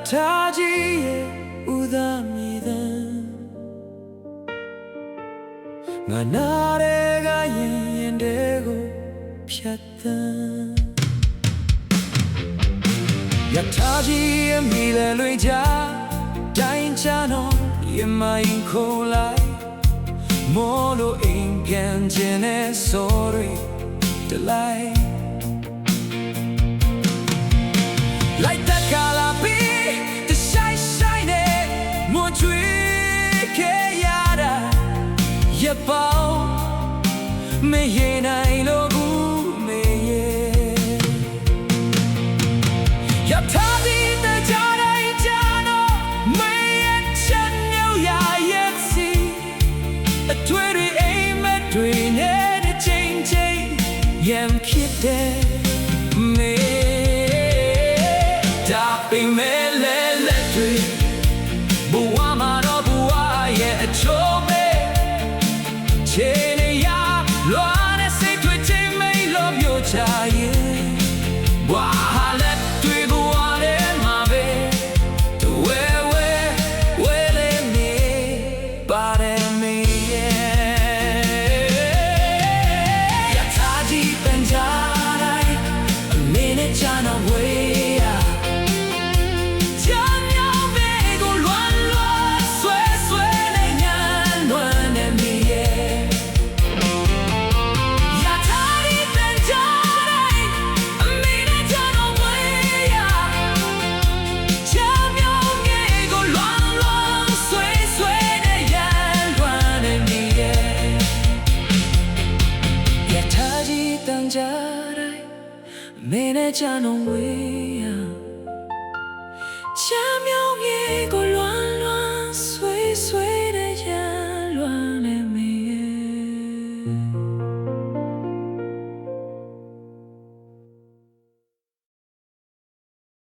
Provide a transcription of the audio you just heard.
ထားကြီးရဲ့ဥသာမြေသံငါနာတဲ့ကရင်တဲ့ကိုဖြတ်သန်းရထားကြီးရဲ့မြေလေလွေကြတိုင်းချာနော်ရမိုင်းခိုးလိုက်မိုးလိုအိမ်ပြန်ခြင်းနဲ့ဆိုရီတလိုက်လိုက်တဲ့ကလာပီတဆိုင်ဆိုင်နဲ့မွန်ချွေခဲ့ရတာရပောင်းမရေနိုင်လို့ဘူးမေရဲ့ရထားဒီတဲ့ကြတဲ့ကြတော့မေရဲ့ချမ်းမြောက်ရရဲ့စီအထွေးတွေအိမ်မက်တွေနဲ့တစ်ချိန်ချိန်ရံဖြစ်တဲ့မေဒါပေမဲ့လက်တွေဘဝမှာတော့ဘဝရဲ့အချိုးပဲချေနေရလွားတဲ့စိတ်တွေချိန်မိတ်လို့ပြောချရဲ့ဘဝလက်တွေကိုဝါရဲမှာပဲဝဲလေးနေပါတယ်မေရထားကြီးပန်ကြတိုင်းအမင်းနဲ့ချာနာဝေးမင်းနဲ့ချာနော်ဝေးချမ်းမြောင်းမြေကို